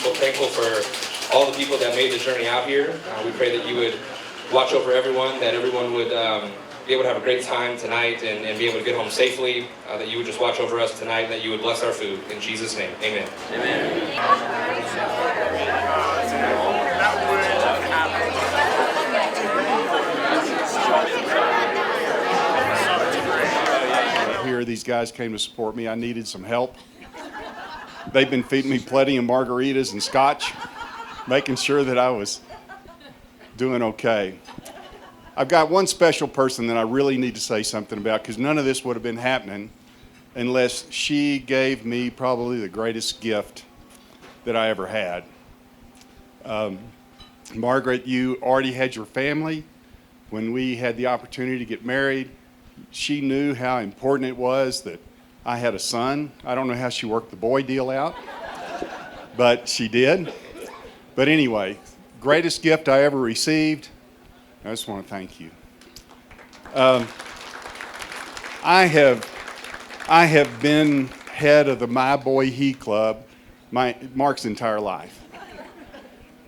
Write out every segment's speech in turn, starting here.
So thankful for all the people that made the journey out here. We pray that you would watch over everyone, that everyone would be able to have a great time tonight and be able to get home safely, that you would just watch over us tonight, and that you would bless our food. In Jesus' name, amen. Amen. Here, these guys came to support me. I needed some help. They've been feeding me plenty of margaritas and scotch, making sure that I was doing okay. I've got one special person that I really need to say something about, because none of this would have been happening unless she gave me probably the greatest gift that I ever had. Margaret, you already had your family. When we had the opportunity to get married, she knew how important it was that I had a son. I don't know how she worked the boy deal out, but she did. But anyway, greatest gift I ever received. I just want to thank you. I have been head of the My Boy He Club Mark's entire life.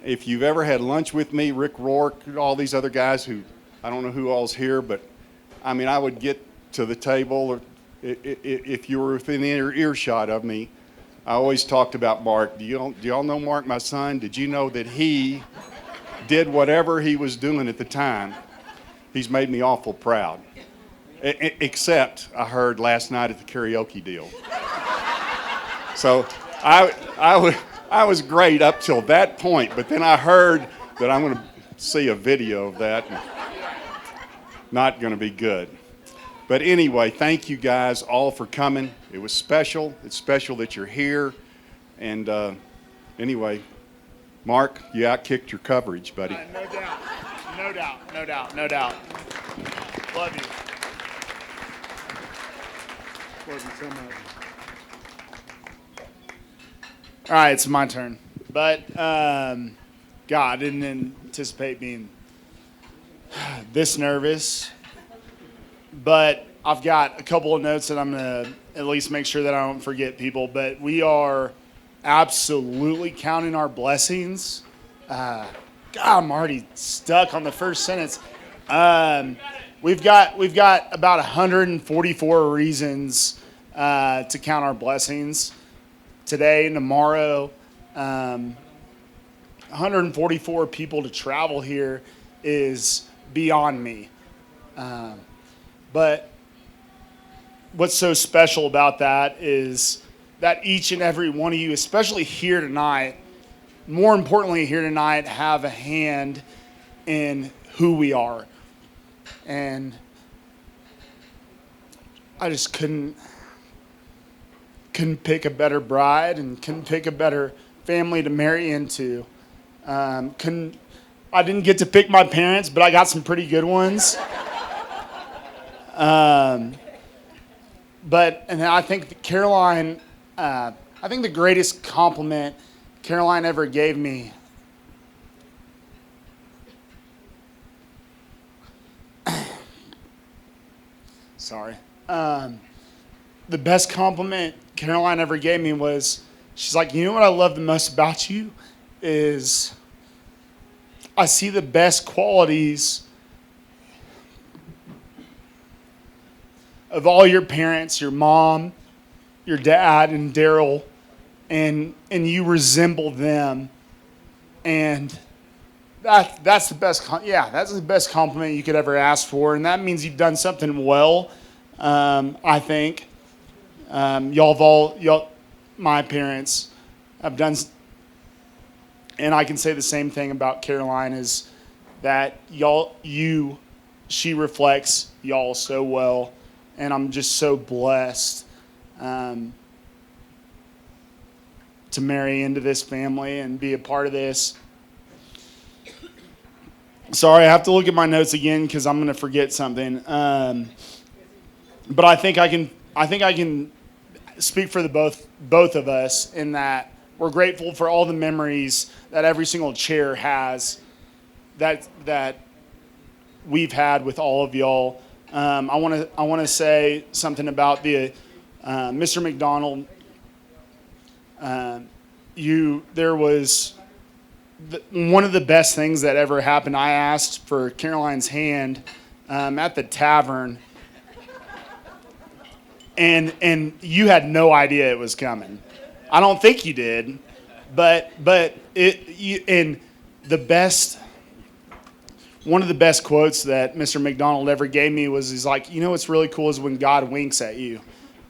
If you've ever had lunch with me, Rick Rourke, all these other guys who, I don't know who all's here, but I mean, I would get to the table, or if you were within earshot of me, I always talked about Mark. Do y'all know Mark, my son? Did you know that he did whatever he was doing at the time? He's made me awful proud. Except I heard last night at the karaoke deal. So I was great up till that point, but then I heard that I'm going to see a video of that. Not going to be good. But anyway, thank you guys all for coming. It was special. It's special that you're here. And anyway, Mark, you outkicked your coverage, buddy. No doubt. Love you. Love you so much. All right, it's my turn. But, God, I didn't anticipate being this nervous. But I've got a couple of notes that I'm going to at least make sure that I don't forget people. But we are absolutely counting our blessings. God, I'm already stuck on the first sentence. We've got about 144 reasons to count our blessings today and tomorrow. 144 people to travel here is beyond me. But what's so special about that is that each and every one of you, especially here tonight, more importantly here tonight, have a hand in who we are. And I just couldn't pick a better bride and couldn't pick a better family to marry into. I didn't get to pick my parents, but I got some pretty good ones. And I think that Caroline, I think the greatest compliment Caroline ever gave me the best compliment Caroline ever gave me was, she's like, you know what I love the most about you is I see the best qualities of all your parents, your mom, your dad, and Daryl, and you resemble them, and that's the best. That's the best compliment you could ever ask for, and that means you've done something well. I think my parents have done, and I can say the same thing about Caroline is that she reflects y'all so well. And I'm just so blessed to marry into this family and be a part of this. Sorry, I have to look at my notes again because I'm going to forget something. But I think I can. I think I can speak for the both of us in that we're grateful for all the memories that every single chair has that we've had with all of y'all. I want to say something about the Mr. McDonald. There was one of the best things that ever happened. I asked for Caroline's hand at the tavern, and you had no idea it was coming. I don't think you did, but and the best. One of the best quotes that Mr. McDonald ever gave me was, he's like, you know what's really cool is when God winks at you.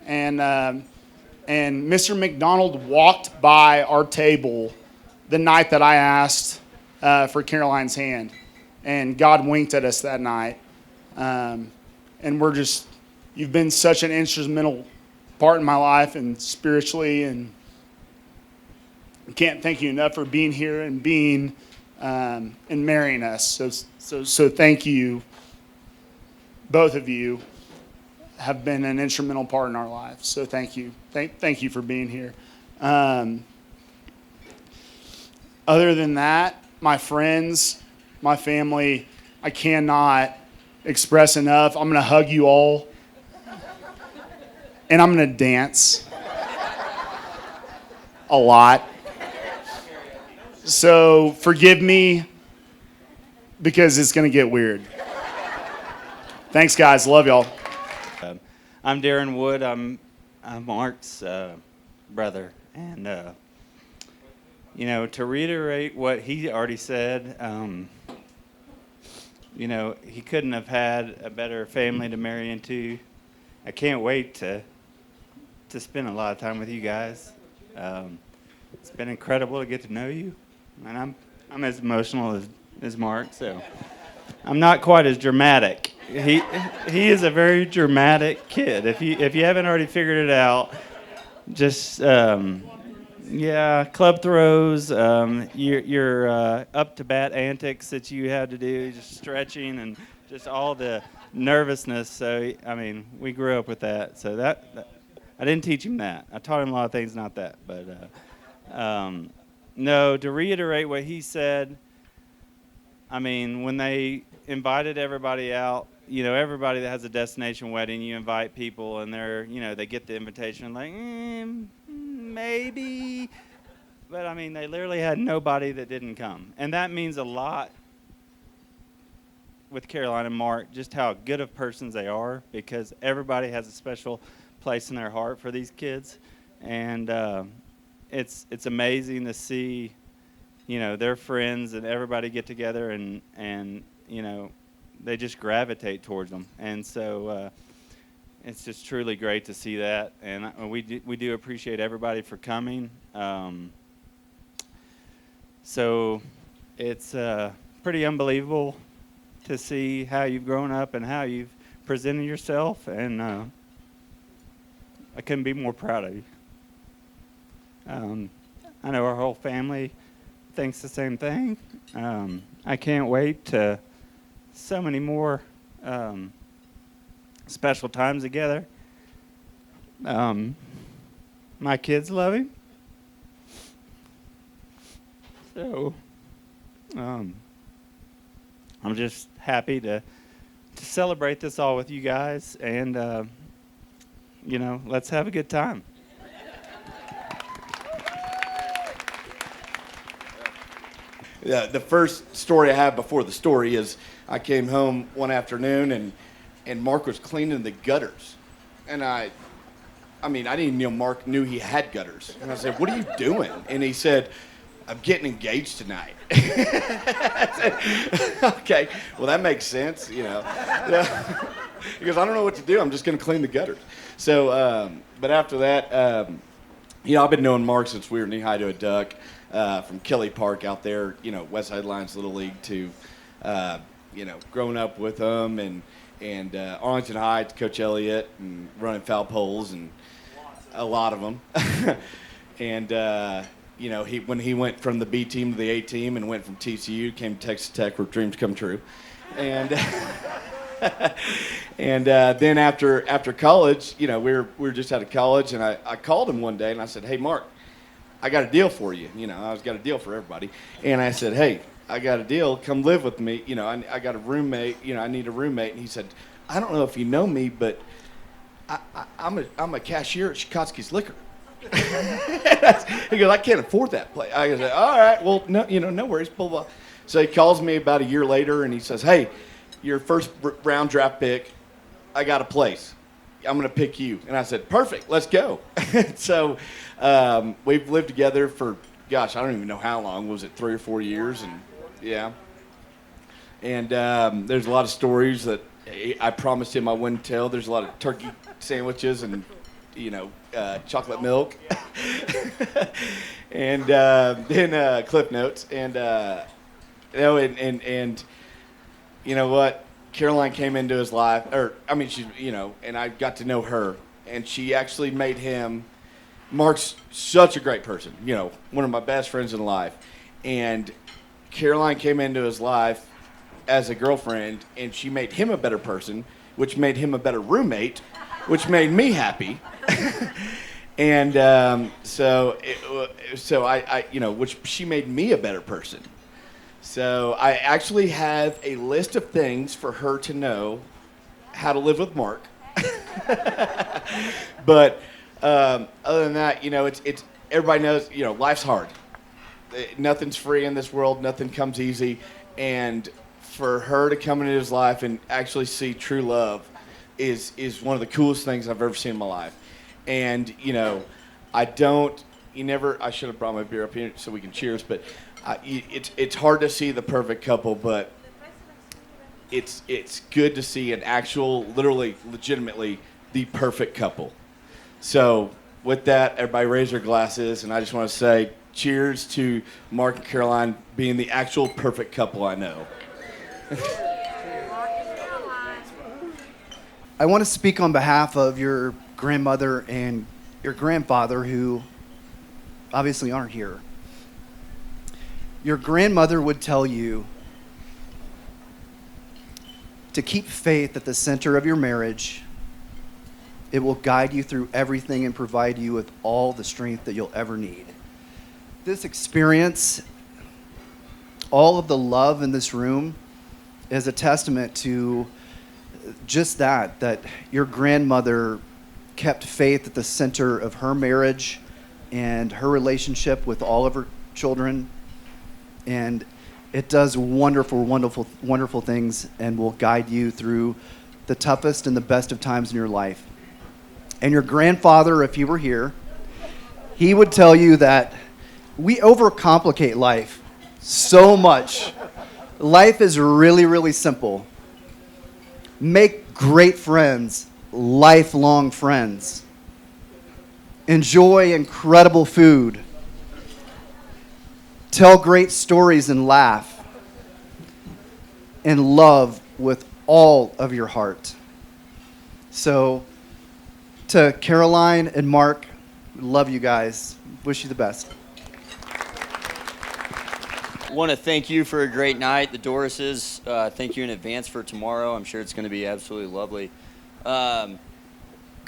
And Mr. McDonald walked by our table the night that I asked for Caroline's hand. And God winked at us that night. And you've been such an instrumental part in my life and spiritually. And I can't thank you enough for being here and being and marrying us. So thank you. Both of you have been an instrumental part in our lives. So thank you. Thank you for being here. Other than that, my friends, my family, I cannot express enough. I'm going to hug you all. And I'm going to dance a lot. So forgive me because it's going to get weird. Thanks, guys. Love y'all. I'm Darren Wood. I'm Mark's brother. And, to reiterate what he already said, he couldn't have had a better family to marry into. I can't wait to spend a lot of time with you guys. It's been incredible to get to know you. And I'm as emotional as Mark, so I'm not quite as dramatic. He is a very dramatic kid. If you haven't already figured it out, just club throws, your up to bat antics that you had to do, just stretching and just all the nervousness. So we grew up with that. So that I didn't teach him that. I taught him a lot of things, not that. But no, to reiterate what he said. When they invited everybody out, everybody that has a destination wedding, you invite people and they get the invitation like, maybe. But they literally had nobody that didn't come. And that means a lot with Caroline and Mark, just how good of persons they are, because everybody has a special place in their heart for these kids. And it's amazing to see their friends and everybody get together and they just gravitate towards them. And so it's just truly great to see that. And we do appreciate everybody for coming. So it's pretty unbelievable to see how you've grown up and how you've presented yourself. And I couldn't be more proud of you. I know our whole family thinks the same thing. I can't wait to so many more special times together. My kids love him. So I'm just happy to celebrate this all with you guys, and let's have a good time. Yeah, the first story I have before the story is I came home one afternoon and Mark was cleaning the gutters. And I didn't even know Mark knew he had gutters. And I said, "What are you doing?" And he said, "I'm getting engaged tonight." I said, "Okay, well that makes sense, He goes, "I don't know what to do. I'm just going to clean the gutters." So, but after that, I've been knowing Mark since we were knee high to a duck. From Kelly Park out there, West Side Lions Little League to, growing up with them and Arlington Heights, Coach Elliott, and running foul poles and a lot of them. And you know, when he went from the B team to the A team and went from TCU, came to Texas Tech where dreams come true. And and then after college, you know, we were just out of college, and I called him one day and I said, hey, Mark, I got a deal for you. You know, I've got a deal for everybody. And I said, hey, I got a deal. Come live with me. You know, I got a roommate. You know, I need a roommate. And he said, I don't know if you know me, but I'm a cashier at Shikotsky's Liquor. He goes, I can't afford that place. I said, all right, well, no, you know, no worries, blah, blah. So he calls me about a year later, and he says, hey, your first round draft pick, I got a place. I'm going to pick you. And I said, perfect, let's go. So we've lived together for, gosh, I don't even know how long. Was it 3 or 4 years? And yeah. And there's a lot of stories that I promised him I wouldn't tell. There's a lot of turkey sandwiches and, you know, chocolate milk. And then Cliff Notes. And, you know, and you know what? Caroline came into his life, she's, you know, and I got to know her, and she actually made him, Mark's such a great person, you know, one of my best friends in life. And Caroline came into his life as a girlfriend, and she made him a better person, which made him a better roommate, which made me happy. And so I, you know, which she made me a better person. So I actually have a list of things for her to know how to live with Mark. But other than that, you know, it's everybody knows, you know, life's hard. Nothing's free in this world. Nothing comes easy. And for her to come into his life and actually see true love is one of the coolest things I've ever seen in my life. And, you know, I should have brought my beer up here so we can cheers, but it's hard to see the perfect couple, but it's good to see an actual, literally, legitimately, the perfect couple. So with that, everybody raise their glasses, and I just want to say cheers to Mark and Caroline being the actual perfect couple I know. I want to speak on behalf of your grandmother and your grandfather, who obviously aren't here. Your grandmother would tell you to keep faith at the center of your marriage. It will guide you through everything and provide you with all the strength that you'll ever need. This experience, all of the love in this room, is a testament to just that your grandmother kept faith at the center of her marriage and her relationship with all of her children. And it does wonderful, wonderful, wonderful things and will guide you through the toughest and the best of times in your life. And your grandfather, if he were here, he would tell you that we overcomplicate life so much. Life is really, really simple. Make great friends, lifelong friends. Enjoy incredible food. Tell great stories and laugh. And love with all of your heart. So, to Caroline and Mark, love you guys. Wish you the best. Want to thank you for a great night, the Dorises. Thank you in advance for tomorrow. I'm sure it's going to be absolutely lovely. Got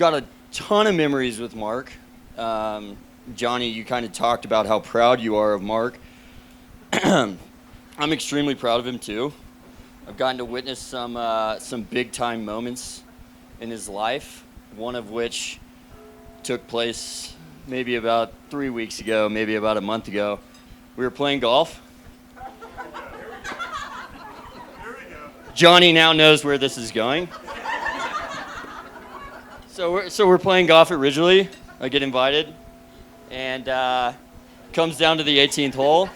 a ton of memories with Mark. Johnny, you kind of talked about how proud you are of Mark. I'm extremely proud of him too. I've gotten to witness some big time moments in his life, one of which took place maybe about 3 weeks ago, maybe about a month ago. We were playing golf. Johnny now knows where this is going. So we're playing golf at Ridgely. I get invited, and comes down to the 18th hole.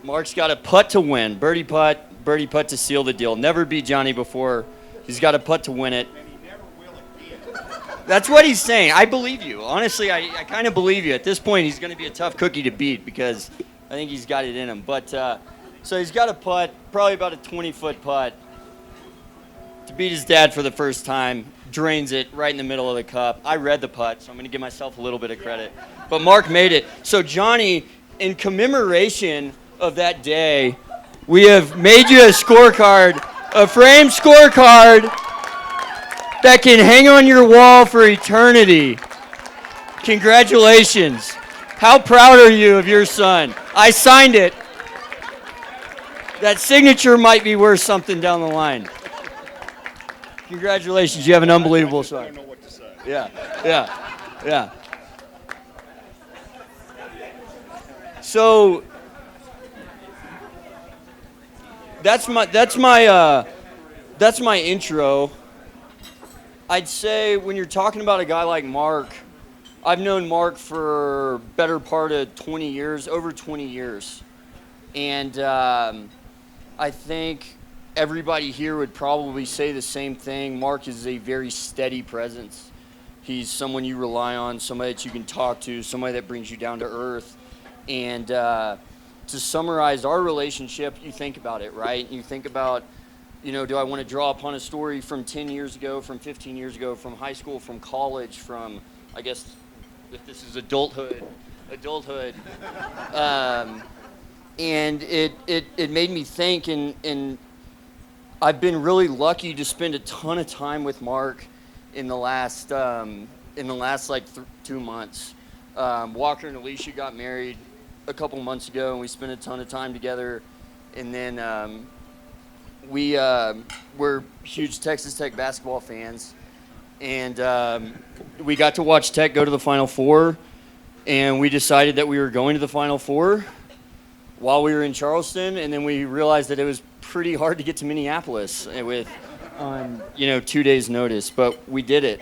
Mark's got a putt to win, birdie putt to seal the deal. Never beat Johnny before. He's got a putt to win it. And he never will again. That's what he's saying. I believe you. Honestly, I kind of believe you. At this point, he's going to be a tough cookie to beat because I think he's got it in him. But so he's got a putt, probably about a 20-foot putt. to beat his dad for the first time, drains it right in the middle of the cup. I read the putt, so I'm going to give myself a little bit of credit. But Mark made it. So, Johnny, in commemoration of that day, we have made you a scorecard, a framed scorecard that can hang on your wall for eternity. Congratulations. How proud are you of your son? I signed it. That signature might be worth something down the line. Congratulations. You have an unbelievable son. I don't know what to say. Yeah. So that's my intro. I'd say when you're talking about a guy like Mark, I've known Mark for better part of 20 years, over 20 years. And I think everybody here would probably say the same thing. Mark is a very steady presence. He's someone you rely on, somebody that you can talk to, somebody that brings you down to earth. And to summarize our relationship, you think about it, right? You think about, do I want to draw upon a story from 10 years ago, from 15 years ago, from high school, from college, from, I guess, if this is adulthood. And it made me think, and I've been really lucky to spend a ton of time with Mark in the last 2 months. Walker and Alicia got married a couple months ago, and we spent a ton of time together. And then we're huge Texas Tech basketball fans, and we got to watch Tech go to the Final Four, and we decided that we were going to the Final Four while we were in Charleston, and then we realized that it was pretty hard to get to Minneapolis with 2 days notice, but we did it.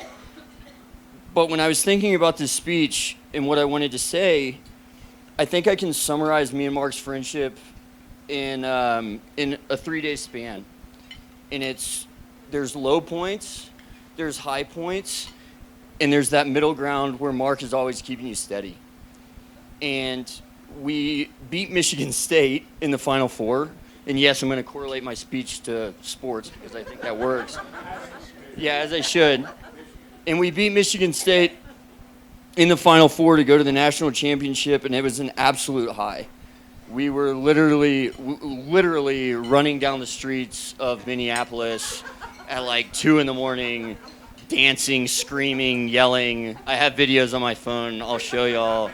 But when I was thinking about this speech and what I wanted to say, I think I can summarize me and Mark's friendship in a 3-day span. And there's low points, there's high points, and there's that middle ground where Mark is always keeping you steady. And we beat Michigan State in the Final Four. And yes, I'm going to correlate my speech to sports because I think that works. Yeah, as I should. And we beat Michigan State in the Final Four to go to the national championship, and it was an absolute high. We were literally running down the streets of Minneapolis at like 2 a.m, dancing, screaming, yelling. I have videos on my phone. I'll show y'all.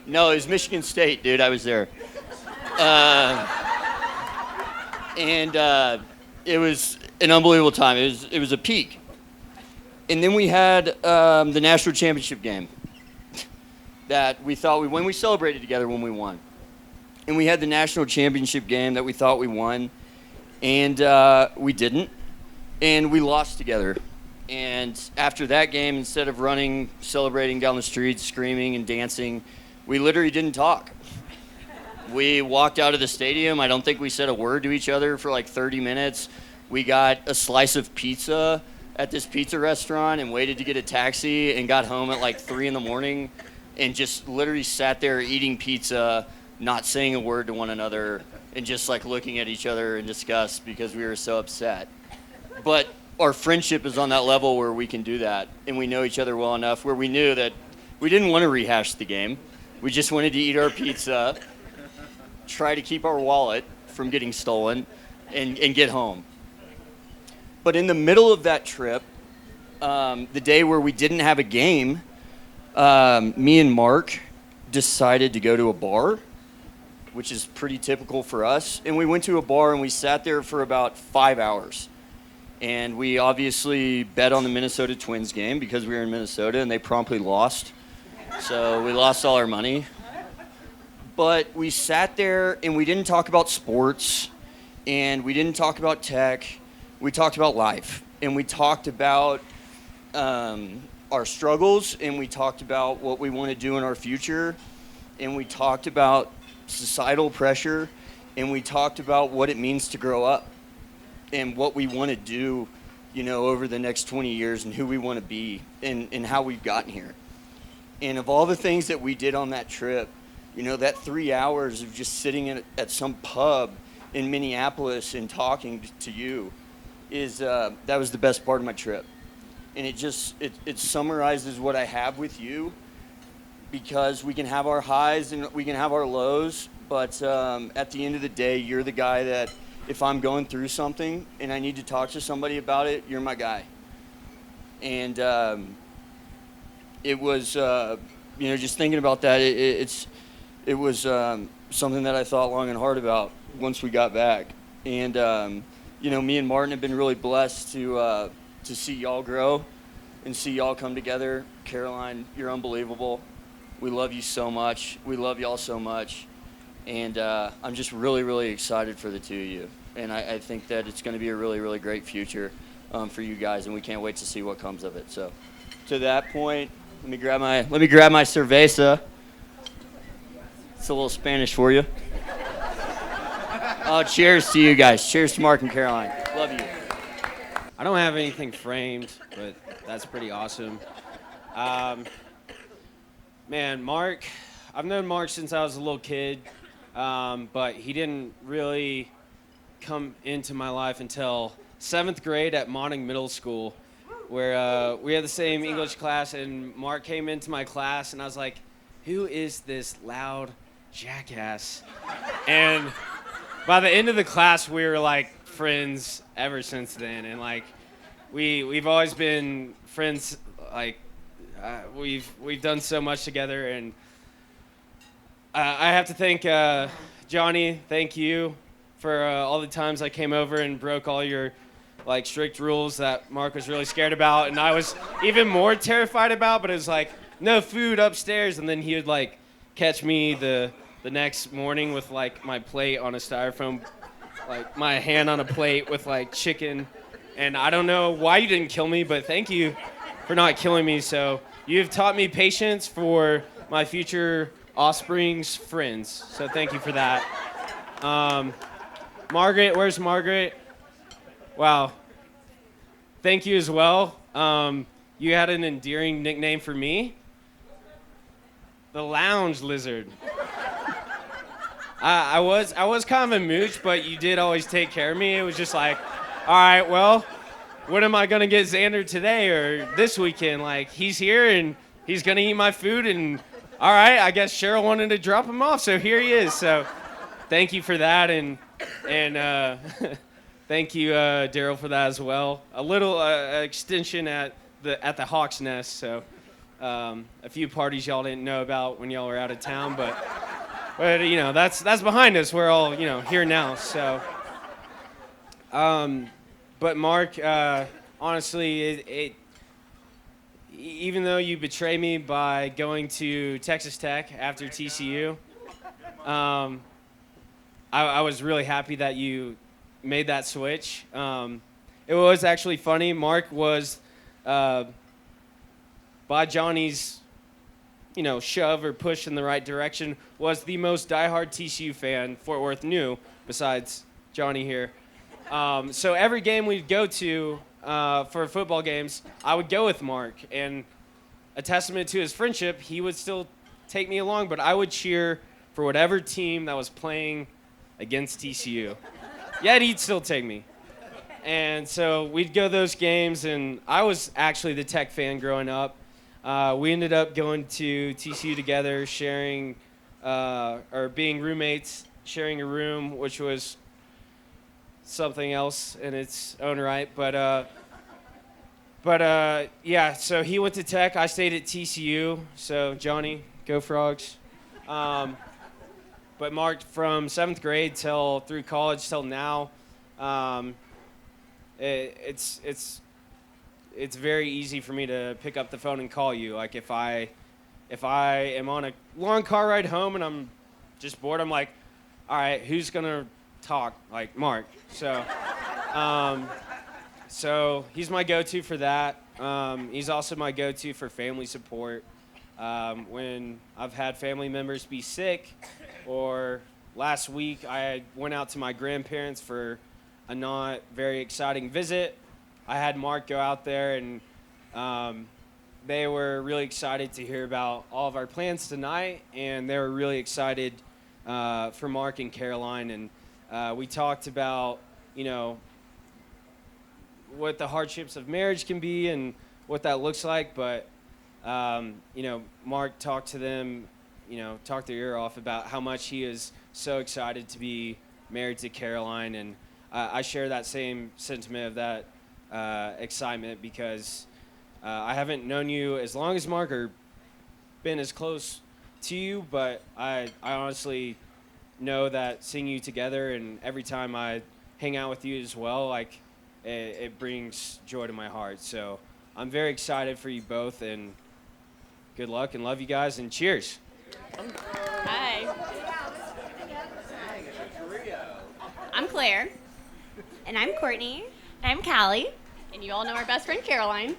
No, it was Michigan State, dude. I was there. And it was an unbelievable time. It was a peak. And then we had the national championship game that we thought we won. We celebrated together when we won. And we had the national championship game that we thought we won, and we didn't. And we lost together. And after that game, instead of running, celebrating down the streets, screaming and dancing, we literally didn't talk. We walked out of the stadium. I don't think we said a word to each other for like 30 minutes. We got a slice of pizza at this pizza restaurant and waited to get a taxi and got home at like 3 a.m. and just literally sat there eating pizza, not saying a word to one another, and just like looking at each other in disgust because we were so upset. But our friendship is on that level where we can do that, and we know each other well enough where we knew that we didn't want to rehash the game. We just wanted to eat our pizza, try to keep our wallet from getting stolen, and get home. But in the middle of that trip, the day where we didn't have a game, me and Mark decided to go to a bar, which is pretty typical for us. And we went to a bar and we sat there for about 5 hours. And we obviously bet on the Minnesota Twins game because we were in Minnesota and they promptly lost. So we lost all our money. But we sat there and we didn't talk about sports and we didn't talk about tech. We talked about life, and we talked about our struggles, and we talked about what we want to do in our future, and we talked about societal pressure, and we talked about what it means to grow up and what we want to do, over the next 20 years and who we want to be and how we've gotten here. And of all the things that we did on that trip, that 3 hours of just sitting at some pub in Minneapolis and talking to you, is that was the best part of my trip. And it summarizes what I have with you, because we can have our highs and we can have our lows, but at the end of the day, you're the guy that if I'm going through something and I need to talk to somebody about it, you're my guy. And it was, just thinking about that, it was something that I thought long and hard about once we got back. And, me and Martin have been really blessed to see y'all grow and see y'all come together. Caroline, you're unbelievable. We love you so much. We love y'all so much. And I'm just really, really excited for the two of you. And I think that it's going to be a really, really great future for you guys, and we can't wait to see what comes of it. So to that point, let me grab my cerveza. It's a little Spanish for you. Oh, cheers to you guys. Cheers to Mark and Caroline. Love you. I don't have anything framed, but that's pretty awesome. Man, Mark, I've known Mark since I was a little kid, but he didn't really come into my life until 7th grade at Monning Middle School, where we had the same English class, and Mark came into my class, and I was like, who is this loud jackass? And by the end of the class, we were like friends ever since then, and like we've always been friends. Like we've done so much together, and I have to thank Johnny. Thank you for all the times I came over and broke all your like strict rules that Mark was really scared about, and I was even more terrified about. But it was like no food upstairs, and then he would like catch me the next morning with like my plate on a styrofoam, like my hand on a plate with like chicken. And I don't know why you didn't kill me, but thank you for not killing me. So you've taught me patience for my future offspring's friends. So thank you for that. Margaret, where's Margaret? Wow. Thank you as well. You had an endearing nickname for me. The Lounge Lizard. I was kind of a mooch, but you did always take care of me. It was just like, all right, well, what am I gonna get Xander today or this weekend? Like, he's here and he's gonna eat my food, and all right, I guess Cheryl wanted to drop him off, so here he is. So, thank you for that, and thank you, Daryl, for that as well. A little extension at the Hawk's Nest, so a few parties y'all didn't know about when y'all were out of town, but that's behind us. We're all here now. So, but Mark, honestly, even though you betrayed me by going to Texas Tech after TCU, I was really happy that you made that switch. It was actually funny. Mark was, by Johnny's, shove or push in the right direction, was the most diehard TCU fan Fort Worth knew, besides Johnny here. So every game we'd go to for football games, I would go with Mark. And a testament to his friendship, he would still take me along, but I would cheer for whatever team that was playing against TCU. Yet he'd still take me. And so we'd go those games, and I was actually the Tech fan growing up. We ended up going to TCU together, sharing, or being roommates, sharing a room, which was something else in its own right. But yeah, so he went to Tech. I stayed at TCU. So, Johnny, go Frogs. But Mark, from 7th grade through college till now, it's very easy for me to pick up the phone and call you. Like if I am on a long car ride home and I'm just bored, I'm like, all right, who's gonna talk? Like Mark. So he's my go-to for that. He's also my go-to for family support. When I've had family members be sick, or last week I went out to my grandparents for a not very exciting visit. I had Mark go out there, and they were really excited to hear about all of our plans tonight, and they were really excited for Mark and Caroline. And we talked about, what the hardships of marriage can be and what that looks like. But, Mark talked to them, talked their ear off about how much he is so excited to be married to Caroline. And I share that same sentiment of that excitement because I haven't known you as long as Mark or been as close to you, but I honestly know that seeing you together and every time I hang out with you as well, like it brings joy to my heart. So I'm very excited for you both, and good luck and love you guys, and cheers. Hi. I'm Claire. And I'm Courtney. And I'm Callie. And you all know our best friend Caroline.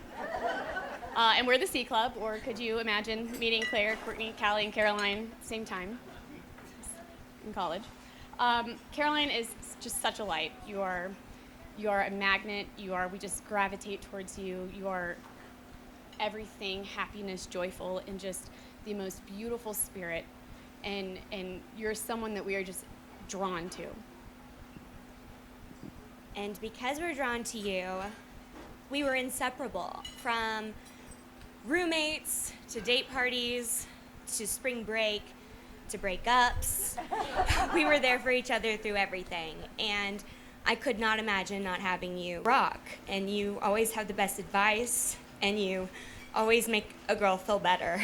And we're the C Club, or could you imagine meeting Claire, Courtney, Callie, and Caroline at the same time in college? Caroline is just such a light. You are a magnet. We just gravitate towards you. You are everything, happiness, joyful, and just the most beautiful spirit. And you're someone that we are just drawn to. And because we're drawn to you, we were inseparable. From roommates to date parties to spring break to breakups. We were there for each other through everything. And I could not imagine not having you rock. And you always have the best advice, and you always make a girl feel better.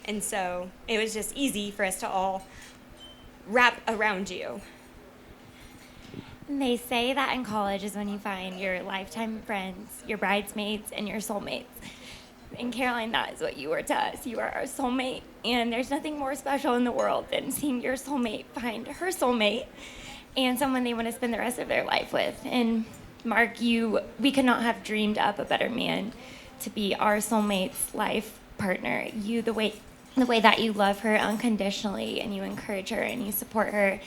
And so it was just easy for us to all wrap around you. They say that in college is when you find your lifetime friends, your bridesmaids, and your soulmates. And Caroline, that is what you were to us. You are our soulmate, and there's nothing more special in the world than seeing your soulmate find her soulmate and someone they want to spend the rest of their life with. And Mark, we could not have dreamed up a better man to be our soulmate's life partner. You, the way that you love her unconditionally, and you encourage her and you support her,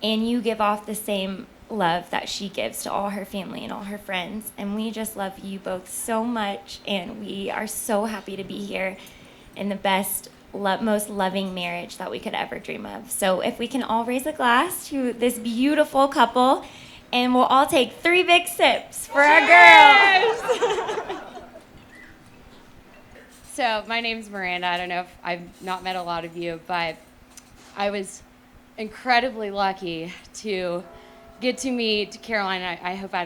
and you give off the same love that she gives to all her family and all her friends. And we just love you both so much, and we are so happy to be here in the best, most loving marriage that we could ever dream of. So if we can all raise a glass to this beautiful couple, and we'll all take 3 big sips for our girls. So my name's Miranda. I don't know if I've not met a lot of you, but I was incredibly lucky to get to meet Caroline. I hope I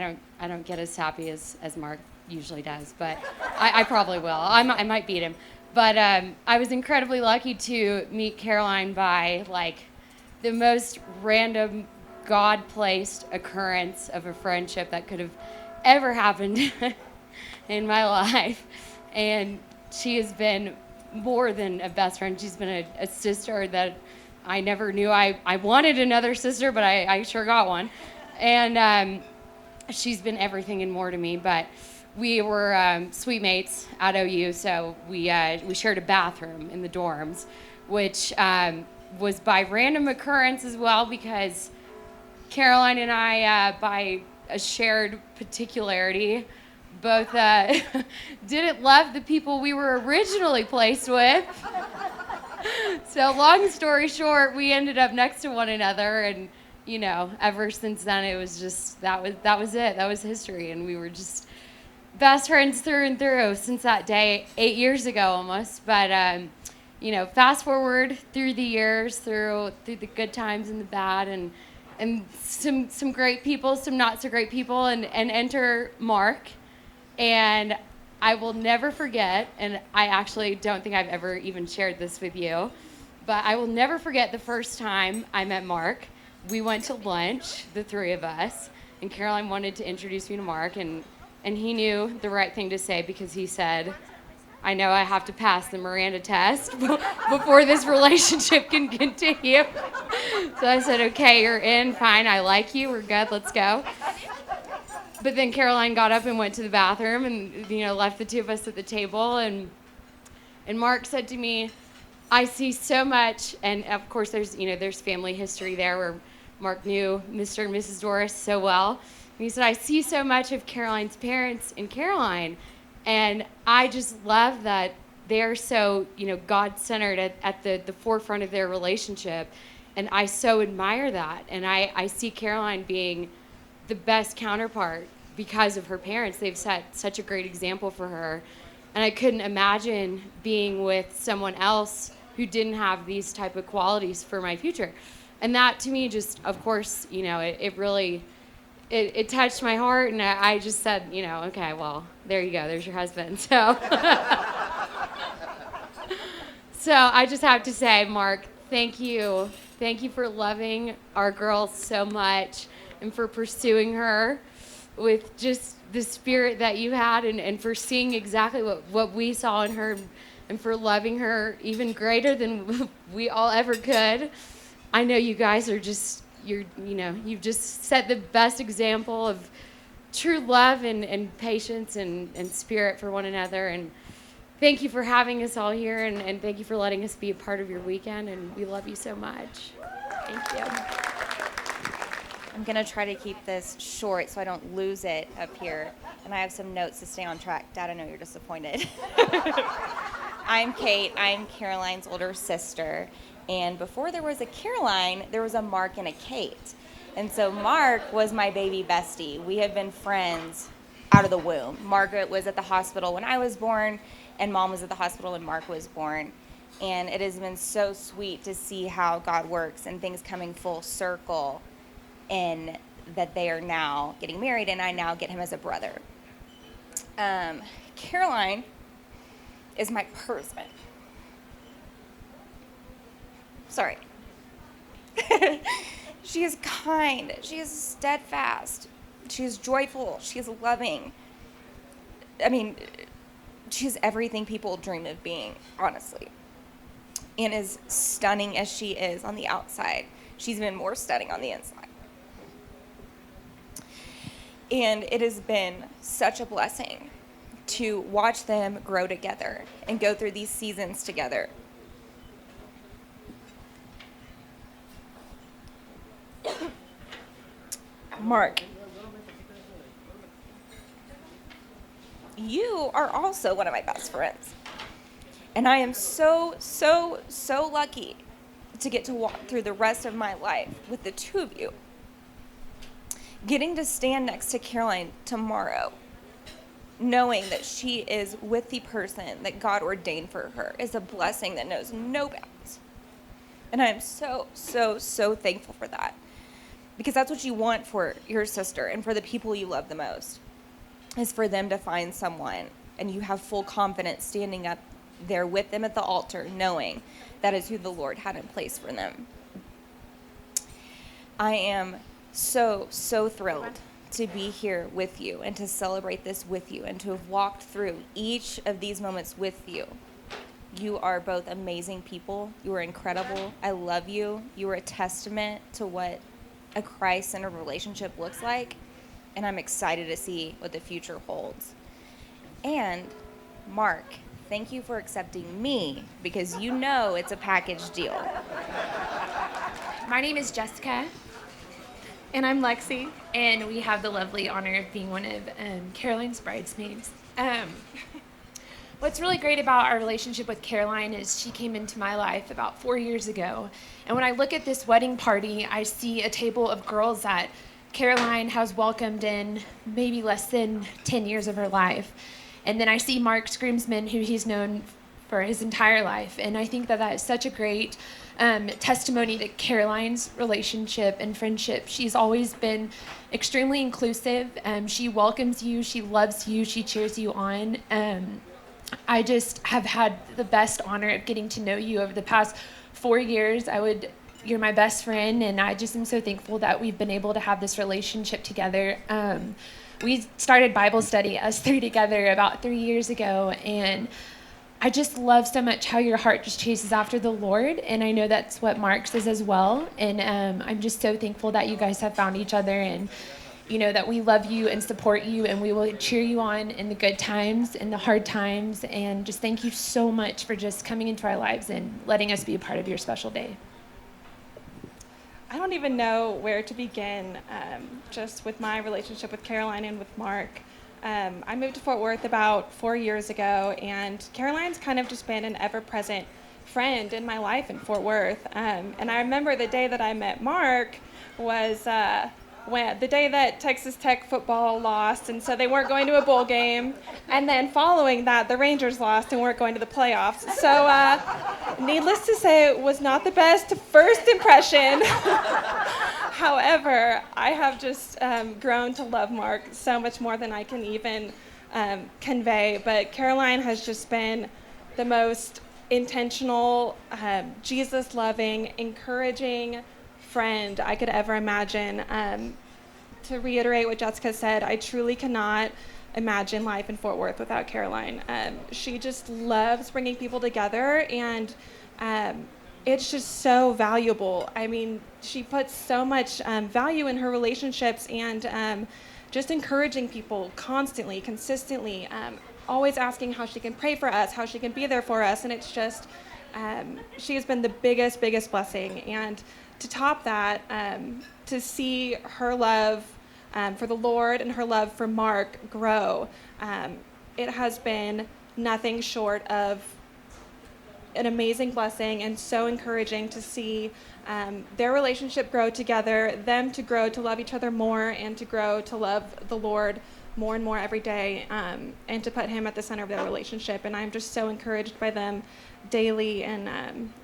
don't get as happy as Mark usually does, but I probably will. I might beat him. But I was incredibly lucky to meet Caroline by like the most random, God-placed occurrence of a friendship that could have ever happened in my life. And she has been more than a best friend. She's been a sister that I never knew I wanted another sister, but I sure got one. And she's been everything and more to me. But we were suite mates at OU, so we shared a bathroom in the dorms, which was by random occurrence as well, because Caroline and I, by a shared particularity, both didn't love the people we were originally placed with. So long story short, we ended up next to one another, and ever since then it was just that was it. That was history, and we were just best friends through and through since that day 8 years ago almost. But fast forward through the years, through the good times and the bad, and some great people, some not so great people, and enter Mark. And I will never forget, and I actually don't think I've ever even shared this with you, but I will never forget the first time I met Mark. We went to lunch, the 3 of us, and Caroline wanted to introduce me to Mark, and he knew the right thing to say, because he said, I know I have to pass the Miranda test before this relationship can continue. So I said, okay, you're in, fine, I like you, we're good, let's go. But then Caroline got up and went to the bathroom and, left the 2 of us at the table. And Mark said to me, I see so much. And of course, there's family history there where Mark knew Mr. and Mrs. Doris so well. And he said, I see so much of Caroline's parents in Caroline. And I just love that they're so, God-centered at the forefront of their relationship. And I so admire that. And I see Caroline being the best counterpart because of her parents. They've set such a great example for her. And I couldn't imagine being with someone else who didn't have these type of qualities for my future. And that to me just, of course, it really, it touched my heart. And I just said, okay, well, there you go. There's your husband. So, so I just have to say, Mark, thank you. Thank you for loving our girl so much and for pursuing her with just the spirit that you had and for seeing exactly what we saw in her and for loving her even greater than we all ever could. I know you guys are just, you've just set the best example of true love and patience and spirit for one another. And thank you for having us all here, and thank you for letting us be a part of your weekend, and we love you so much. Thank you. I'm going to try to keep this short so I don't lose it up here. And I have some notes to stay on track. Dad, I know you're disappointed. I'm Kate. I'm Caroline's older sister. And before there was a Caroline, there was a Mark and a Kate. And so Mark was my baby bestie. We have been friends out of the womb. Margaret was at the hospital when I was born, and Mom was at the hospital when Mark was born. And it has been so sweet to see how God works and things coming full circle, and that they are now getting married, and I now get him as a brother. Caroline is my person. Sorry. She is kind. She is steadfast. She is joyful. She is loving. I mean, she is everything people dream of being, honestly. And as stunning as she is on the outside, she's been more stunning on the inside. And it has been such a blessing to watch them grow together and go through these seasons together. Mark, you are also one of my best friends. And I am so, so, so lucky to get to walk through the rest of my life with the two of you. Getting to stand next to Caroline tomorrow, knowing that she is with the person that God ordained for her, is a blessing that knows no bounds. And I am so, so, so thankful for that. Because that's what you want for your sister and for the people you love the most, is for them to find someone, and you have full confidence standing up there with them at the altar, knowing that is who the Lord had in place for them. I am so, so thrilled to be here with you and to celebrate this with you and to have walked through each of these moments with you. You are both amazing people. You are incredible. I love you. You are a testament to what a Christ-centered relationship looks like, and I'm excited to see what the future holds. And Mark, thank you for accepting me, because you know it's a package deal. My name is Jessica. And I'm Lexi. And we have the lovely honor of being one of Caroline's bridesmaids. What's really great about our relationship with Caroline is she came into my life about 4 years ago. And when I look at this wedding party, I see a table of girls that Caroline has welcomed in maybe less than 10 years of her life. And then I see Mark Scrimsman, who he's known for his entire life. And I think that that is such a great testimony to Caroline's relationship and friendship. She's always been extremely inclusive. She welcomes you, she loves you, she cheers you on. I just have had the best honor of getting to know you over the past 4 years. You're my best friend, and I just am so thankful that we've been able to have this relationship together. We started Bible study, us three together, about 3 years ago, and I just love so much how your heart just chases after the Lord, and I know that's what Mark says as well, and I'm just so thankful that you guys have found each other, and you know that we love you and support you, and we will cheer you on in the good times and the hard times, and just thank you so much for just coming into our lives and letting us be a part of your special day. I don't even know where to begin just with my relationship with Caroline and with Mark. I moved to Fort Worth about 4 years ago, and Caroline's kind of just been an ever-present friend in my life in Fort Worth. And I remember the day that I met Mark was when the day that Texas Tech football lost, and so they weren't going to a bowl game. And then following that, the Rangers lost and weren't going to the playoffs. So needless to say, it was not the best first impression. However, I have just grown to love Mark so much more than I can even convey. But Caroline has just been the most intentional, Jesus-loving, encouraging friend I could ever imagine. To reiterate what Jessica said, I truly cannot imagine life in Fort Worth without Caroline. She just loves bringing people together, and it's just so valuable. I mean, she puts so much value in her relationships, and just encouraging people constantly, consistently, always asking how she can pray for us, how she can be there for us, and it's just, she has been the biggest blessing. And to top that, to see her love for the Lord and her love for Mark grow, it has been nothing short of an amazing blessing, and so encouraging to see their relationship grow together, them to grow to love each other more, and to grow to love the Lord more and more every day, and to put him at the center of their relationship. And I'm just so encouraged by them daily, and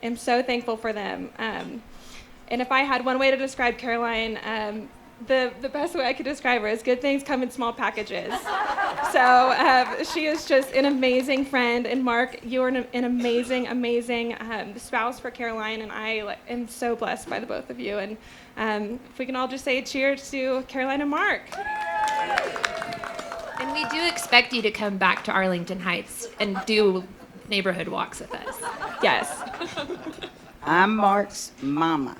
am so thankful for them. And if I had one way to describe Caroline, the best way I could describe her is good things come in small packages. So she is just an amazing friend. And Mark, you are an amazing spouse for Caroline. And I am so blessed by the both of you. And if we can all just say cheers to Caroline and Mark. And we do expect you to come back to Arlington Heights and do neighborhood walks with us. Yes. I'm Mark's mama.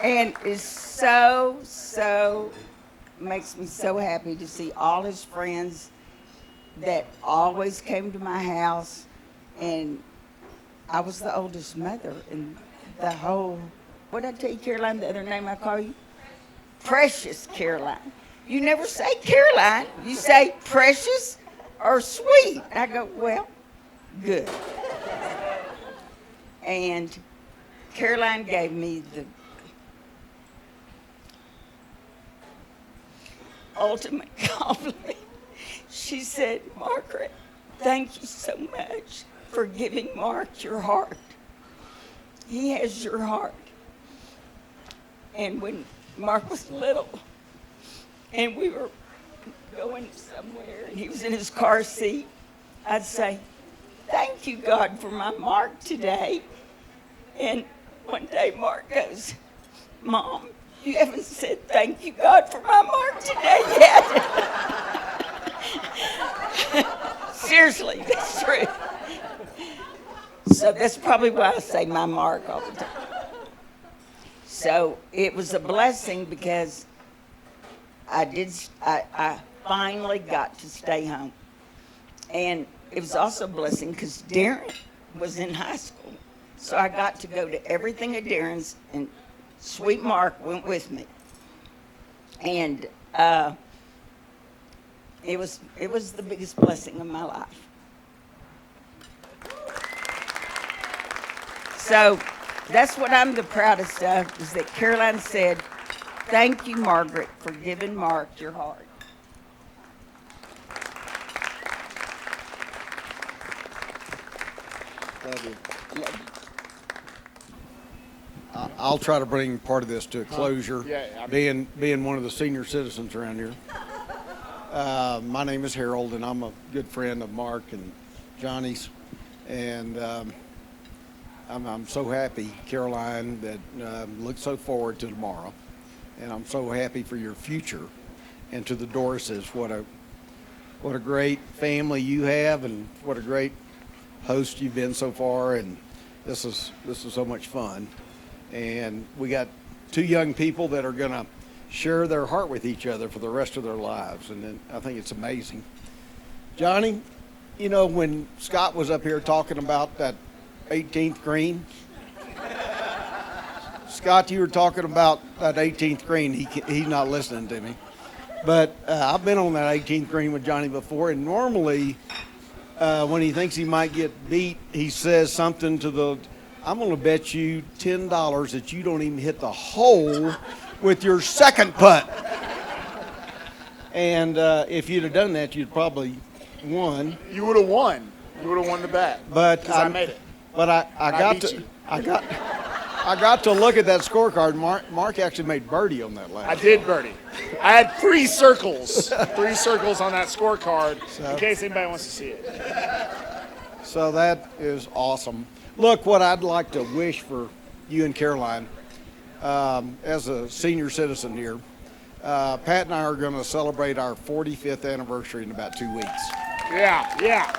And it's so makes me so happy to see all his friends that always came to my house. And I was the oldest mother in the whole, what did I tell you, Caroline, the other name I call you? Precious Caroline. You never say Caroline, you say precious or sweet. I go, well, good. And Caroline gave me the ultimate compliment. She said, Margaret, thank you so much for giving Mark your heart. He has your heart. And when Mark was little and we were going somewhere and he was in his car seat, I'd say, thank you, God, for my Mark today. And one day Mark goes, Mom, you haven't said thank you, God, for my Mark today yet. Seriously, that's true. So that's probably why I say my Mark all the time. So it was a blessing because I finally got to stay home. And it was also a blessing because Darren was in high school. So I got to go to everything at Darren's, and sweet Mark went with me. And it was the biggest blessing of my life. So that's what I'm the proudest of, is that Caroline said, thank you, Margaret, for giving Mark your heart. Love you. I'll try to bring part of this to a closure, being one of the senior citizens around here. My name is Harold, and I'm a good friend of Mark and Johnny's. And I'm so happy, Caroline, that look so forward to tomorrow. And I'm so happy for your future. And to the Dorises, what a great family you have, and what a great host you've been so far. And this is so much fun. And we got two young people that are going to share their heart with each other for the rest of their lives. And then I think it's amazing. Johnny, you know, when Scott was up here talking about that 18th green, Scott, you were talking about that 18th green. He's not listening to me. But I've been on that 18th green with Johnny before, and normally when he thinks he might get beat, he says something to the, I'm going to bet you $10 that you don't even hit the hole with your second putt. And if you'd have done that, you'd probably won. You would have won. You would have won the bet. But because I made it. But I got to look at that scorecard. Mark actually made birdie on that last. I did birdie. I had 3 circles. 3 circles on that scorecard in case anybody wants to see it. So that is awesome. Look, what I'd like to wish for you and Caroline, as a senior citizen here, Pat and I are going to celebrate our 45th anniversary in about 2 weeks. Yeah.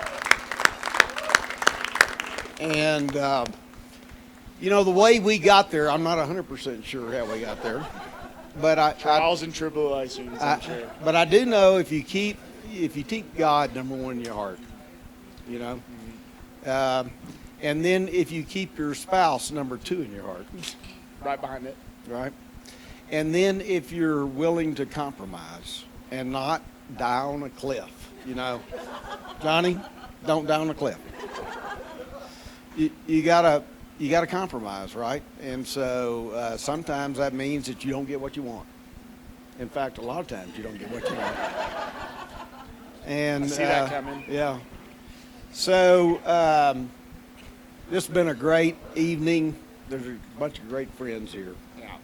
And, the way we got there, I'm not 100% sure how we got there. But Trials and tribulations, I'm sure. But I do know if you keep God number one in your heart, and then if you keep your spouse number 2 in your heart. Right behind it. Right. And then if you're willing to compromise and not die on a cliff, Johnny, don't die on a cliff. You gotta compromise, right? And so sometimes that means that you don't get what you want. In fact, a lot of times you don't get what you want. And I see that coming. Yeah. So this has been a great evening. There's a bunch of great friends here. Yeah.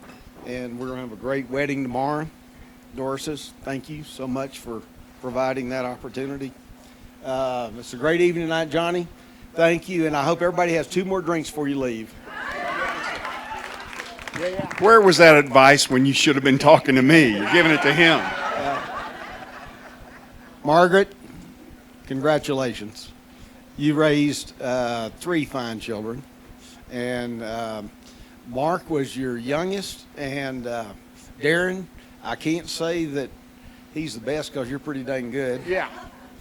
And we're gonna have a great wedding tomorrow. Doris, thank you so much for providing that opportunity. It's a great evening tonight, Johnny. Thank you, and I hope everybody has 2 more drinks before you leave. Where was that advice when you should have been talking to me? You're giving it to him. Margaret, congratulations. You raised 3 fine children, and Mark was your youngest, and Darren, I can't say that he's the best because you're pretty dang good. Yeah,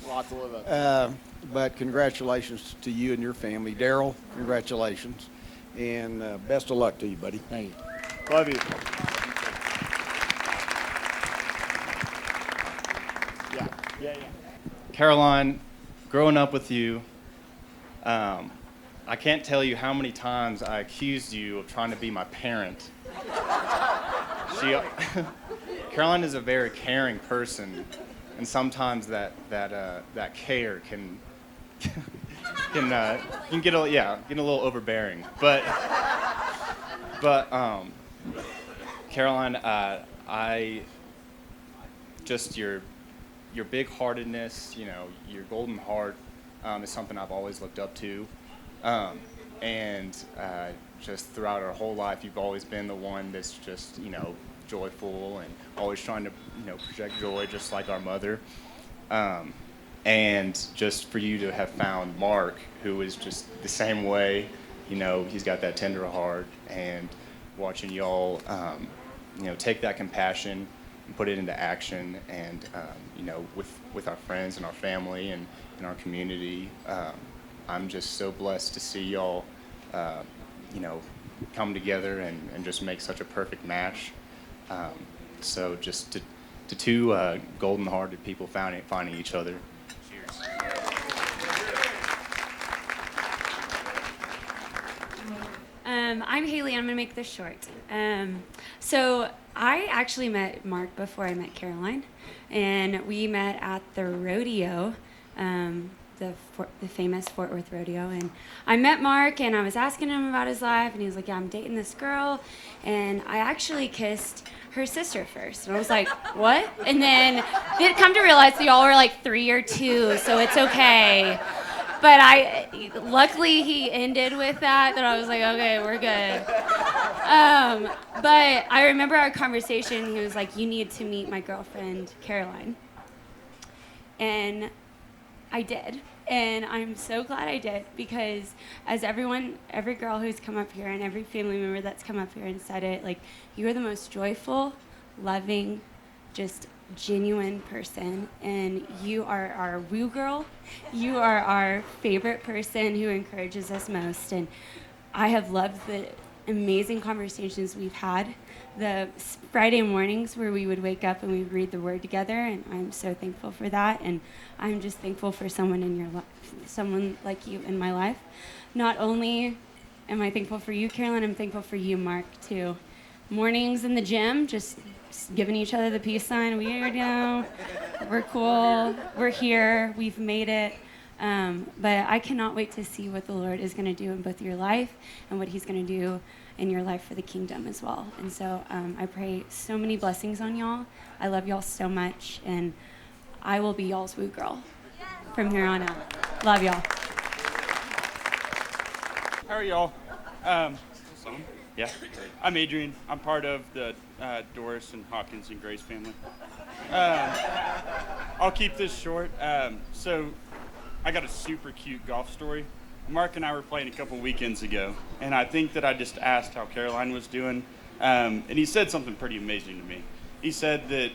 a lot to live up. But congratulations to you and your family. Daryl, congratulations. And best of luck to you, buddy. Thank you. Love you. Yeah. Caroline, growing up with you, I can't tell you how many times I accused you of trying to be my parent. Caroline is a very caring person, and sometimes that care can get a little overbearing. But Caroline, I just your big-heartedness, your golden heart is something I've always looked up to, and just throughout our whole life, you've always been the one that's just joyful and always trying to project joy, just like our mother. And just for you to have found Mark, who is just the same way, he's got that tender heart, and watching y'all, take that compassion and put it into action, and with our friends and our family and in our community, I'm just so blessed to see y'all, come together and just make such a perfect match. So just to 2 golden-hearted people finding each other. Cheers. I'm Haley. I'm going to make this short. So I actually met Mark before I met Caroline, and we met at the rodeo, the famous Fort Worth rodeo. And I met Mark, and I was asking him about his life, and he was like, yeah, I'm dating this girl, and I actually kissed her sister first. And I was like, what? And then did come to realize that y'all were like 3 or 2, so it's okay. But luckily he ended with that I was like, okay, we're good. But I remember our conversation. He was like, you need to meet my girlfriend, Caroline. And I did. And I'm so glad I did, because as every girl who's come up here and every family member that's come up here and said it, like, you are the most joyful, loving, just genuine person, and you are our woo girl. You are our favorite person who encourages us most, and I have loved amazing conversations we've had, the Friday mornings where we would wake up and we would read the Word together, and I'm so thankful for that. And I'm just thankful for someone in your someone like you in my life. Not only am I thankful for you, Caroline, I'm thankful for you, Mark, too. Mornings in the gym, just giving each other the peace sign. We're cool, we're here, we've made it. But I cannot wait to see what the Lord is going to do in both your life and what he's going to do in your life for the kingdom as well. And so I pray so many blessings on y'all. I love y'all so much, and I will be y'all's woo girl from here on out. Love y'all. How are y'all? Yeah. I'm Adrian. I'm part of the Doris and Hopkins and Grace family. I'll keep this short. So I got a super cute golf story. Mark and I were playing a couple weekends ago, and I think that I just asked how Caroline was doing, and he said something pretty amazing to me. He said that,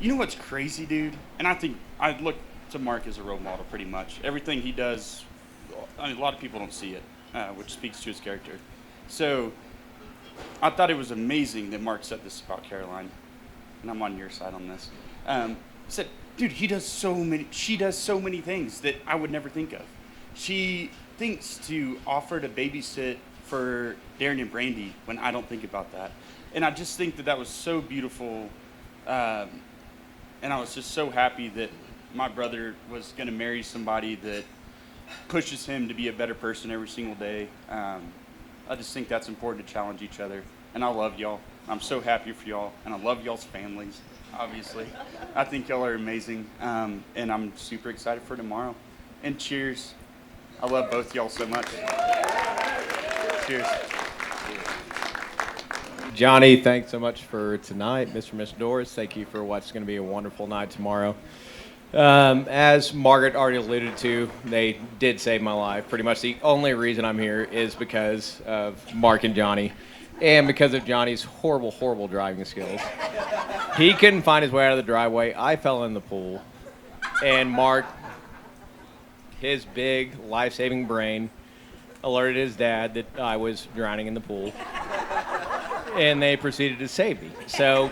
you know what's crazy, dude? And I think I look to Mark as a role model pretty much. Everything he does, I mean, a lot of people don't see it, which speaks to his character. So I thought it was amazing that Mark said this about Caroline, and I'm on your side on this. He said, dude, she does so many things that I would never think of. She thinks to offer to babysit for Darren and Brandy when I don't think about that. And I just think that was so beautiful. And I was just so happy that my brother was going to marry somebody that pushes him to be a better person every single day. I just think that's important to challenge each other. And I love y'all. I'm so happy for y'all. And I love y'all's families, obviously. I think y'all are amazing. And I'm super excited for tomorrow. And cheers. I love both y'all so much. Cheers. Johnny, thanks so much for tonight. Mr. and Miss Doris, thank you for what's going to be a wonderful night tomorrow. As Margaret already alluded to, they did save my life. Pretty much the only reason I'm here is because of Mark and Johnny, and because of Johnny's horrible, horrible driving skills. He couldn't find his way out of the driveway. I fell in the pool, and Mark, his big life-saving brain, alerted his dad that I was drowning in the pool, and they proceeded to save me. So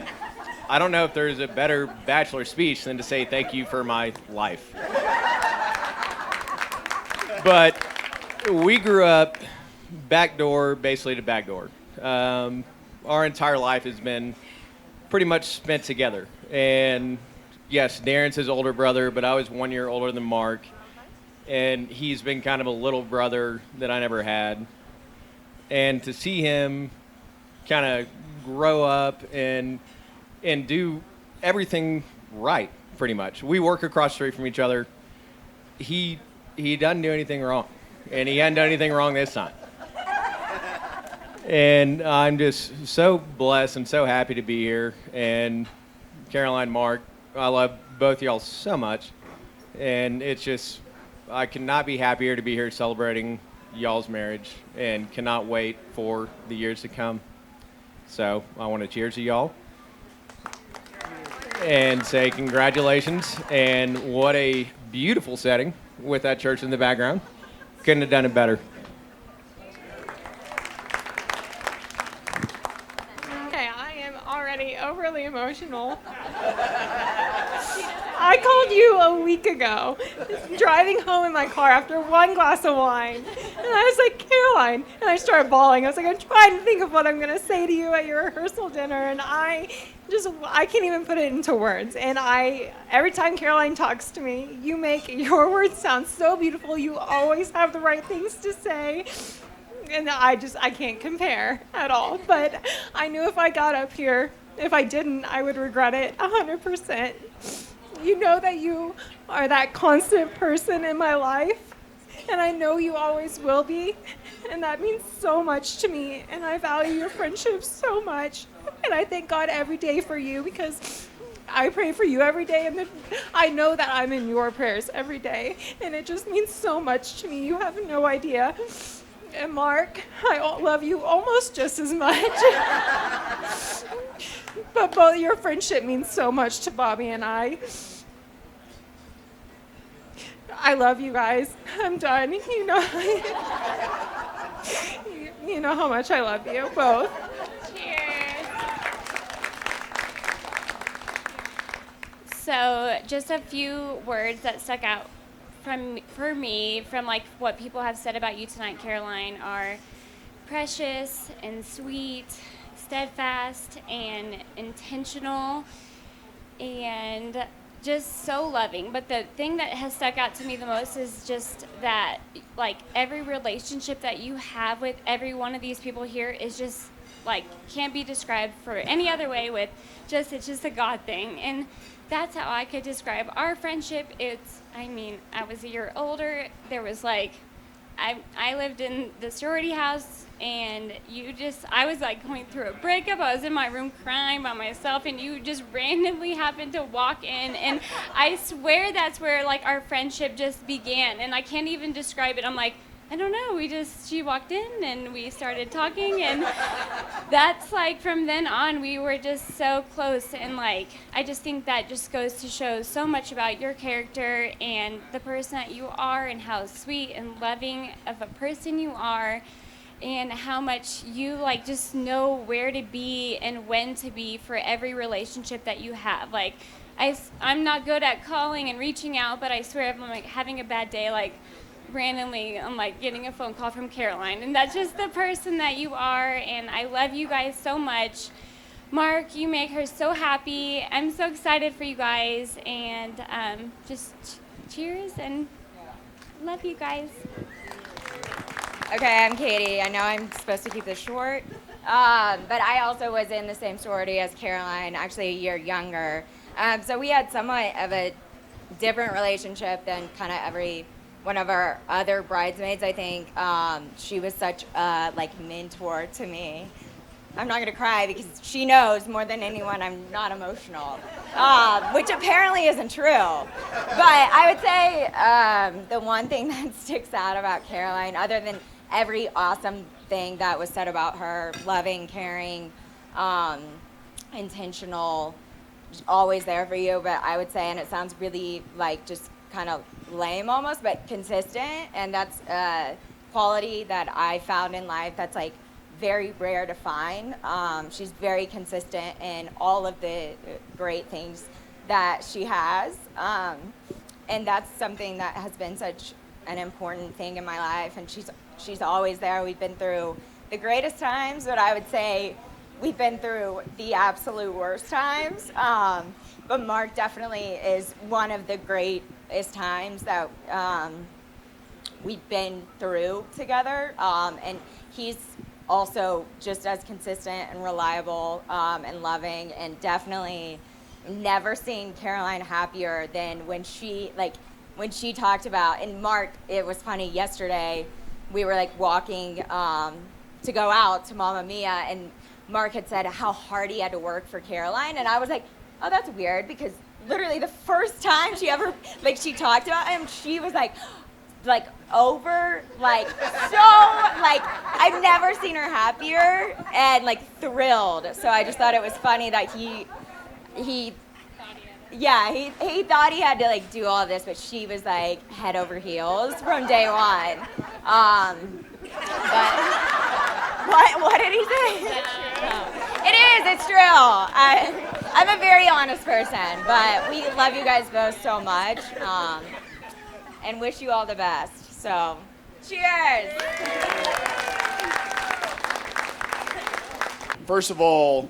I don't know if there's a better bachelor speech than to say thank you for my life. But we grew up backdoor, basically to backdoor. Our entire life has been pretty much spent together. And yes, Darren's his older brother, but I was 1 year older than Mark. And he's been kind of a little brother that I never had. And to see him kind of grow up and do everything right, pretty much. We work across the street from each other. He doesn't do anything wrong, and he hadn't done anything wrong this time. And I'm just so blessed and so happy to be here. And Caroline, Mark, I love both y'all so much. And it's just, I cannot be happier to be here celebrating y'all's marriage, and cannot wait for the years to come. So I want to cheers to y'all and say congratulations, and what a beautiful setting with that church in the background. Couldn't have done it better. Okay, I am already overly emotional. I called you a week ago, driving home in my car after one glass of wine. And I was like, Caroline, and I started bawling. I was like, I'm trying to think of what I'm going to say to you at your rehearsal dinner, and I can't even put it into words. And every time Caroline talks to me, you make your words sound so beautiful. You always have the right things to say. And I can't compare at all. But I knew if I got up here, if I didn't, I would regret it 100%. You know that you are that constant person in my life, and I know you always will be, and that means so much to me, and I value your friendship so much, and I thank God every day for you, because I pray for you every day, and I know that I'm in your prayers every day, and it just means so much to me. You have no idea. And Mark, I love you almost just as much. But both your friendship means so much to Bobby and I. I love you guys. I'm done. You You know how much I love you both. So, just a few words that stuck out for me from like what people have said about you tonight, Caroline, are precious and sweet, steadfast and intentional, and just so loving. But the thing that has stuck out to me the most is just that like every relationship that you have with every one of these people here is just like can't be described for any other way with just it's just a God thing. And that's how I could describe our friendship. I was a year older. There was like I lived in the sorority house, and I was like going through a breakup. I was in my room crying by myself, and you just randomly happened to walk in, and I swear that's where like our friendship just began, and I can't even describe it. I'm like, I don't know, she walked in and we started talking, and that's like from then on we were just so close. And like I just think that just goes to show so much about your character and the person that you are, and how sweet and loving of a person you are, and how much you like just know where to be and when to be for every relationship that you have. Like I'm not good at calling and reaching out, but I swear if I'm like having a bad day, like randomly I'm like getting a phone call from Caroline, and that's just the person that you are. And I love you guys so much. Mark, you make her so happy. I'm so excited for you guys, and just cheers, and love you guys. Okay, I'm Katie. I know I'm supposed to keep this short, but I also was in the same sorority as Caroline, actually a year younger. So we had somewhat of a different relationship than kind of every one of our other bridesmaids. I think she was such a like mentor to me. I'm not gonna cry because she knows more than anyone I'm not emotional, which apparently isn't true. But I would say the one thing that sticks out about Caroline, other than every awesome thing that was said about her, loving, caring, intentional, always there for you, but I would say, and it sounds really like just kind of lame almost, but consistent, and that's a quality that I found in life that's like very rare to find. She's very consistent in all of the great things that she has, and that's something that has been such an important thing in my life, and she's always there. We've been through the greatest times, but I would say we've been through the absolute worst times, but Mark definitely is one of the greatest times that we've been through together, and he's also just as consistent and reliable and loving, and definitely never seen Caroline happier than when she talked about, and Mark, it was funny, yesterday we were like walking to go out to Mamma Mia, and Mark had said how hard he had to work for Caroline, and I was like, oh, that's weird, because literally the first time she ever, like, she talked about him, she was like over, like, so, like, I've never seen her happier and, like, thrilled. So I just thought it was funny that he thought he had to, like, do all this, but she was, like, head over heels from day one. But what did he say? It is, it's true. I'm a very honest person, but we love you guys both so much, and wish you all the best. So, cheers! First of all,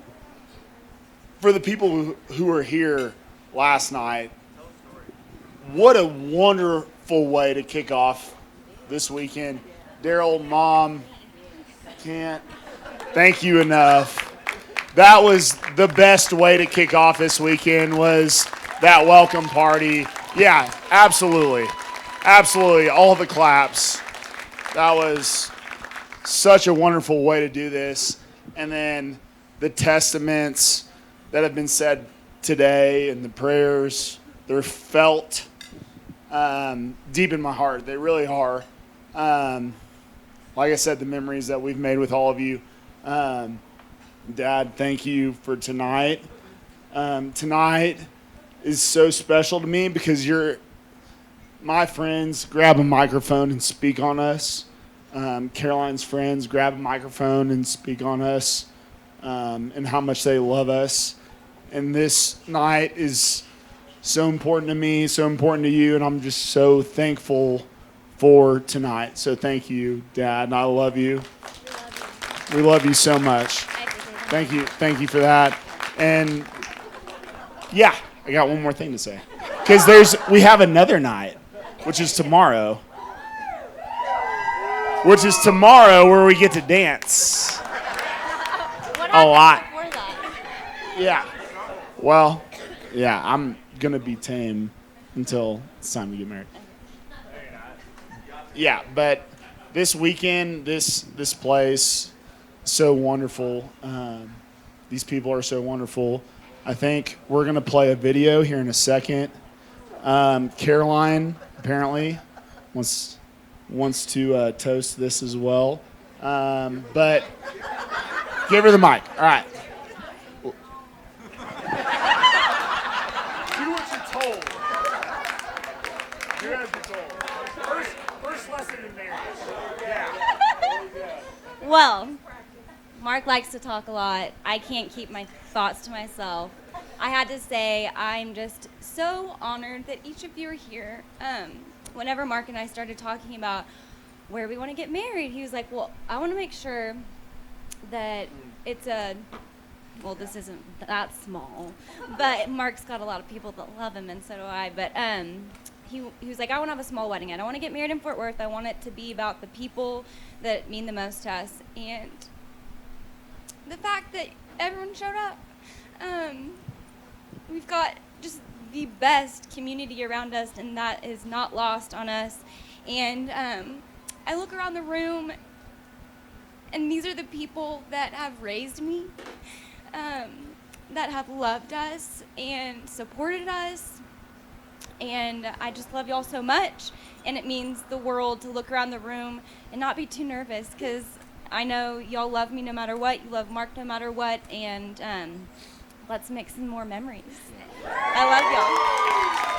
for the people who were here last night, what a wonderful way to kick off this weekend. Daryl, Mom, can't thank you enough. That was the best way to kick off this weekend, was that welcome party. Yeah, absolutely. Absolutely. All the claps. That was such a wonderful way to do this. And then the testaments that have been said today and the prayers, they're felt deep in my heart. They really are. Like I said, the memories that we've made with all of you. Dad, thank you for tonight. Tonight is so special to me because you're my friends. Grab a microphone and speak on us. Caroline's friends grab a microphone and speak on us and how much they love us. And this night is so important to me, so important to you, and I'm just so thankful for tonight. So thank you, Dad, and I love you. We love you so much. Thank you for that. And yeah, I got one more thing to say. Because we have another night, which is tomorrow. Where we get to dance. A lot. Yeah. Well, yeah, I'm going to be tame until it's time to get married. Yeah, but this weekend, this place, so wonderful. These people are so wonderful. I think we're going to play a video here in a second. Caroline apparently wants to toast this as well. But give her the mic. All right. Do what you're told. Do as you're told. First lesson in marriage. Yeah. Well, Mark likes to talk a lot. I can't keep my thoughts to myself. I had to say I'm just so honored that each of you are here. Whenever Mark and I started talking about where we want to get married, he was like, well, I want to make sure that it's well, this isn't that small, but Mark's got a lot of people that love him, and so do I. But he was like, I want to have a small wedding. I don't want to get married in Fort Worth. I want it to be about the people that mean the most to us. And the fact that everyone showed up, we've got just the best community around us, and that is not lost on us. And I look around the room, and these are the people that have raised me, that have loved us and supported us. And I just love y'all so much. And it means the world to look around the room and not be too nervous, because I know y'all love me no matter what. You love Mark no matter what. And let's make some more memories. I love y'all.